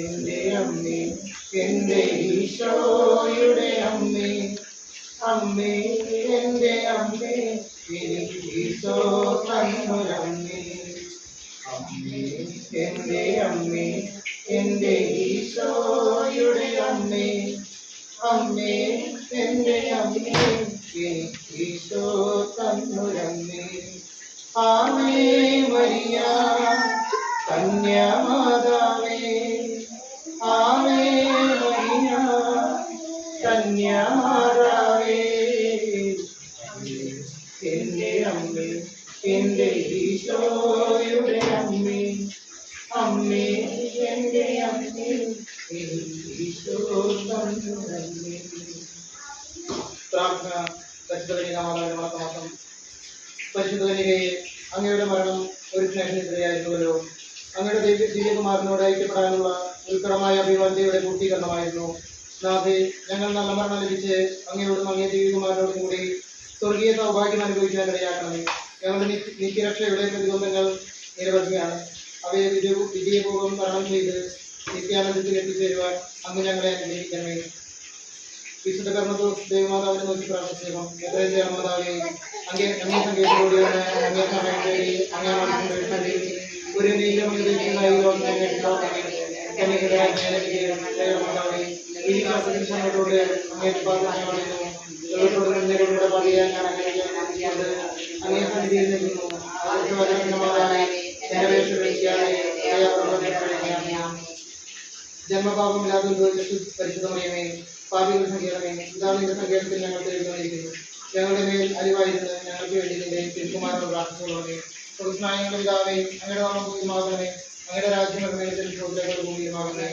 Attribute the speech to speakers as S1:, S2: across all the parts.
S1: എന്റെ അമ്മേ, എന്റെ ഈശോയുടെ അമ്മേ, അമ്മേ എന്റെ അമ്മേ, എനിക്ക് ഈശോ തന്നൊരമ്മേ. അമ്മേ എന്റെ അമ്മേ, എന്റെ ഈശോയുടെ അമ്മേ, അമ്മേ എന്റെ അമ്മേ, എനിക്ക് ഈശോ തന്നൊരമ്മേ. ആമേ മരിയ കന്യാമാതാവേ, ആമേ മരിയ കന്യാമാതാവേ, എന്റെ അമ്മേ, എന്റെ ഈശോയുടെ അമ്മേ, അമ്മേ എന്റെ അമ്മേ, ഈശോ തന്നൊരമ്മേ. പ്രാർത്ഥന. പരിശുദ്ധ പരിശുദ്ധനികയെ, അങ്ങയുടെ മരണം ഒരു സ്നേഹത്തിനെതിരെയായിരുന്നുവല്ലോ. അങ്ങയുടെ ദിവ്യകുമാരനോട് ഐക്യപ്പെടാനുള്ള ഉത്കടമായ അഭിവാദ്യയുടെ പൂർത്തീകരണമായിരുന്നു. നാഥേ, ഞങ്ങൾ നല്ല മരണം ലഭിച്ച് അങ്ങയോടും അങ്ങേ ദിവ്യകുമാരനോടും കൂടി സ്വർഗീയ സൗഭാഗ്യം അനുഭവിക്കാൻ ഇടയാക്കണമേ. ഞങ്ങളുടെ നിത്യരക്ഷയുടെ പ്രതിബന്ധങ്ങൾ നിരവധിയാണ്. അവയെ വിജയപൂർവ്വം തരണം ചെയ്ത് നിത്യാനന്ദത്തിൽ എത്തിച്ചേരുവാൻ അങ്ങ് ഞങ്ങളെ അനുഗ്രഹിക്കണമേ. വിശുദ്ധ കർമ്മത്തോസ് ദേവമാതാവിനെ നോക്കി പ്രാർത്ഥിച്ചേക്കും. എത്രയും ദേവമാതാവെ, അങ്ങേ സങ്കേതത്തിലൂടെയാണ് അങ്ങേ സമയം തേടി അങ്ങേ മനസ്സിൽ ഒരു നീലം ഈ ശാസ്ത്രത്തോട് അങ്ങേ പ്രാർത്ഥനയോടെ പറയാൻ ഞാൻ ആഗ്രഹിക്കുന്നത് അങ്ങേ സന്നിധിയിൽ നിൽക്കുന്നു. ജന്മപാപമില്ലാതെ പരിശുദ്ധമയമേ, പാപികളുടെ സങ്കേതമേ, ഇതാണ് നിന്റെ സങ്കേതത്തിൽ ഞങ്ങൾ തേടിക്കൊണ്ടിരിക്കുന്നു. ഞങ്ങളുടെ മേൽ അലിവായിരുന്നു ഞങ്ങൾക്ക് വേണ്ടി നിന്റെ തിരുക്കുമാരോട് പ്രാർത്ഥിച്ചുകൊള്ളണമേ. സ്നായങ്ങളുടെ പിതാവേ, അങ്ങയുടെ നാമം പൂജ്യമാകണമേ. അങ്ങയുടെ രാജ്യം പൂജ്യമാകണമേ.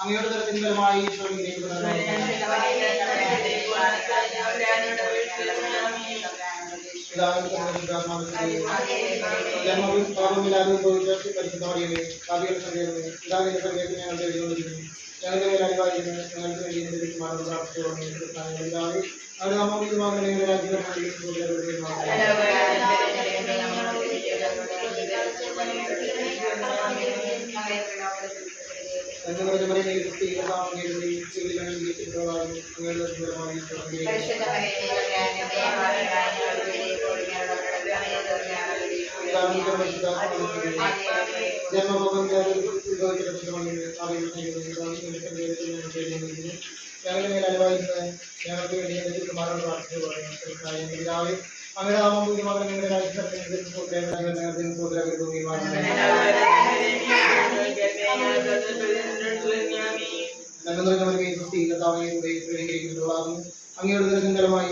S1: അങ്ങയുടെ തരത്തിന് ഫലമായി ജന്മപാപമില്ലാതെ പരിശുദ്ധമറിയമേ, പാപികളുടെ സങ്കേതമേ, പിതാവിന്റെ സങ്കേതത്തിൽ ഞങ്ങൾ തേടിക്കൊണ്ടിരിക്കുന്നു. ഞങ്ങളുടെ മേൽ അലിവായിരുന്നു ഞങ്ങൾക്ക് വേണ്ടി തിരുക്കുമാരോട് പ്രാർത്ഥിച്ചുകൊള്ളണമേ. പിതാവേ, അവരുടെ നാമം ഞങ്ങളുടെ രാജ്യം ഞങ്ങളുടെ മേൽ അലവായിരുന്നു ഞങ്ങൾക്ക് വേണ്ടി തിരുക്കുമാരോട് പ്രാർത്ഥിച്ചുകൊള്ളണമേ. പിതാവേ, അങ്ങയുടെ നാമം പൂജ്യമാകണം. ഞങ്ങളുടെ രാജ്യം അങ്ങയുടെ ദർശനകരമായി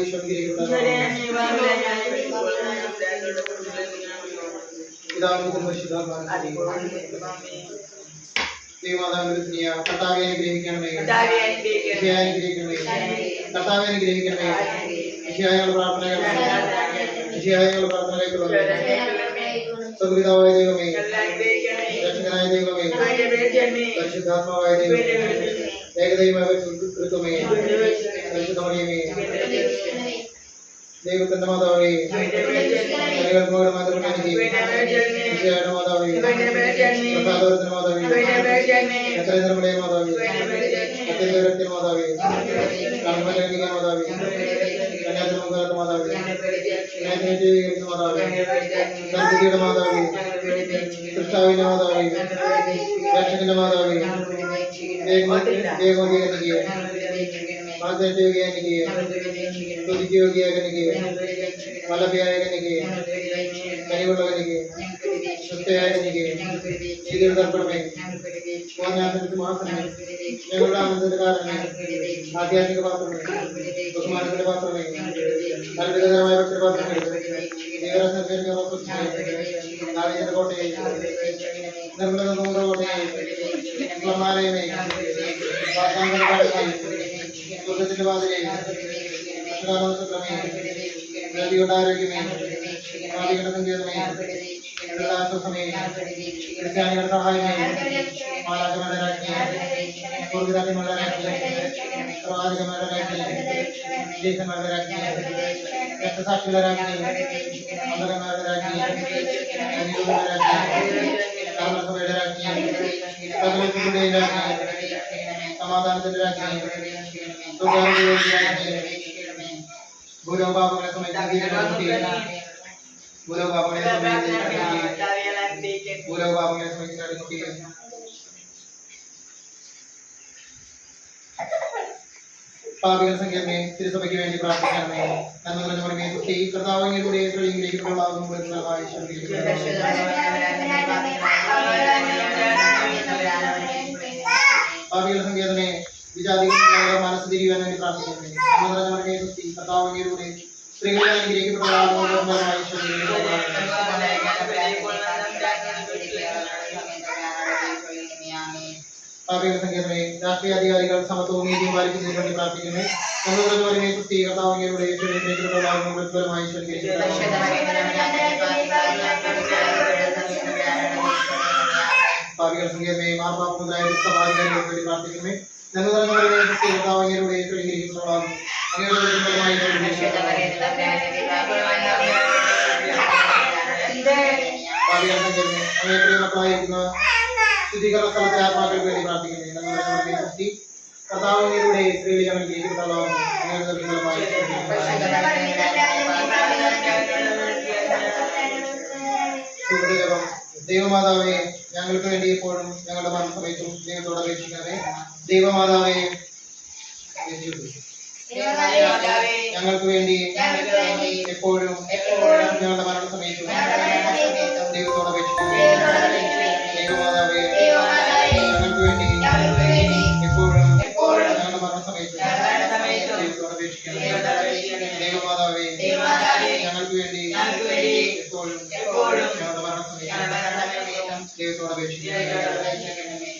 S1: ദൈവമാതാവിനെ കർത്താവെ അനുഗ്രഹിക്കണമേ. അനുഗ്രഹിക്കണമേ. കർത്താവെ അനുഗ്രഹിക്കണമേ. പ്രാർത്ഥനകൾക്കുള്ള സർവ്വപിതാവായ ദൈവമേ, രക്ഷകനായ ദൈവമേ, പരിശുദ്ധാത്മാവായ ദൈവമേ, ഏകദൈവമായ കൃത്വമേ, പരിശുദ്ധമറിയമേ, ദൈവത്തിന്റെ മാതാവേ, മാതാവേ, പ്രസാദത്തിന്റെ മാതാവേ, എത്രയുടെ മാതാവേ, അത്യന്തരത്തിന്റെ മാതാവേ, കാർമ്മലൈംഗിക മാതാവേ, കന്യാകുമാരത്തെ മാതാവേ, മാതാവേ, സന്ധിയുടെ മാതാവേ, കൃഷ്ണാവിന്റെ മാതാവേ, രക്ഷകന്റെ മാതാവേ, ദേവോദികനികയെ, മാതൃകയെ, തുതിക്കുകയെ, വലഭയായകനികയെ, കനിവുള്ളവനികയെ, സുസ്ഥയായകനികയെ, ശീതർപ്പണമേ, ഓനാസനത്തിന് മാത്രമേ, ഞങ്ങളുടെ ആനന്ദത്തിന്റെ കാരണമേ, ആധ്യാത്മിക പാത്രമേ, ബഹുമാനത്തിന്റെ പാത്രമേ, അത്ഭുതകരമായ ഭക്തി പാത്രമേ, നാവികന്റെ കോട്ടയെ, നിർമ്മല നൂറ് കോട്ടയെ, സ്വർണ്ണാലയമേ, സ്വർഗത്തിന്റെ വാതിലെ, അക്ഷരാലോചനമേ, രോഗിയുടെ ആരോഗ്യമേ ഭാവികളുടെ സങ്കേതമേ സമയമേ ക്രിസ്ത്യാനികളുടെ സഹായമേ മാലാഖമാരുടെ രാജ്ഞിയെ പൂർവിതാത്യങ്ങളുടെ രാജ്ഞിയെ പ്രവാചകന്മാരുടെ രാജ്ഞിയെ വിദേശന്മാരുടെ രാജ്ഞിയെ രക്തസാക്ഷികളുടെ രാജ്ഞിയെ അന്തരന്മാരുടെ രാജ്ഞിയെ അനികളുടെ രാജ്ഞിയെ ധർമ്മസഭയുടെ രാജ്ഞിയെ സകലത്തിന്റെയും രാജ്ഞിയെ സമാധാനത്തിന്റെ രാജ്ഞിയെ രാജ്ഞിയെ ഭൂലോകപാപങ്ങളെ സംബന്ധിച്ച് ഭൂലോകപാപങ്ങളെ സംബന്ധിച്ച് പാപികൾ സങ്കേതമേ തിരുസഭയ്ക്ക് വേണ്ടി പ്രാർത്ഥിക്കണമേ. നന്മ നിറഞ്ഞ മറിയമേ സുസ്തി കർത്താവിലൂടെ പാപികൾ സങ്കേതമേ വിജാതികളുടെ മനസ്സ് തിരിയുവാൻ വേണ്ടി പ്രാർത്ഥിക്കണമേ. നന്മ നിറഞ്ഞ മറിയമേ സുസ്തി കർത്താവിലൂടെ സ്ത്രീകളെ പാപികൾ സങ്കേതമേ രാഷ്ട്രീയ അധികാരികൾ സമത്വവും നീതിയും പാലിക്കുന്നതിന് വേണ്ടി പ്രാർത്ഥിക്കുന്നു. നന്മ നിറഞ്ഞ മറിയമേ സുസ്തി കർത്താവിലൂടെ പാപികൾ സങ്കേതമേ മാർപ്പാപ്പ മുതലായ സഭാധികാരികൾക്ക് വേണ്ടി പ്രാർത്ഥിക്കുന്നു. നന്മ നിറഞ്ഞ മറിയമേ സുസ്തി കർത്താവിലൂടെ മക്കളായിരിക്കുന്ന ശുദ്ധീകരണ സ്ഥലത്തെ ആത്മാക്കൾക്ക് വേണ്ടി പ്രാർത്ഥിക്കുന്നു. കർത്താവിലൂടെ സ്ത്രീകൾ ഞങ്ങൾ ദൈവമാതാവേ ഞങ്ങൾക്ക് വേണ്ടി എപ്പോഴും ഞങ്ങളുടെ മരണസമയത്തും ദൈവത്തോട് അപേക്ഷിക്കണമേ. ദൈവമാതാവേ ഞങ്ങൾക്ക് വേണ്ടി എപ്പോഴും ഞങ്ങളുടെ മരണസമയത്തും ദൈവത്തോട് അപേക്ഷിക്കണമേ. ദൈവമാതാവേ ഞങ്ങൾക്ക് വേണ്ടി എപ്പോഴും ഞങ്ങളുടെ മരണസമയത്തും ദൈവത്തോട് അപേക്ഷിക്കണമേ. ദൈവമാതാവേ ഞങ്ങൾക്ക് വേണ്ടി എപ്പോഴും ഞങ്ങളുടെ മരണസമയത്തും ദൈവത്തോട് അപേക്ഷിക്കണമേ.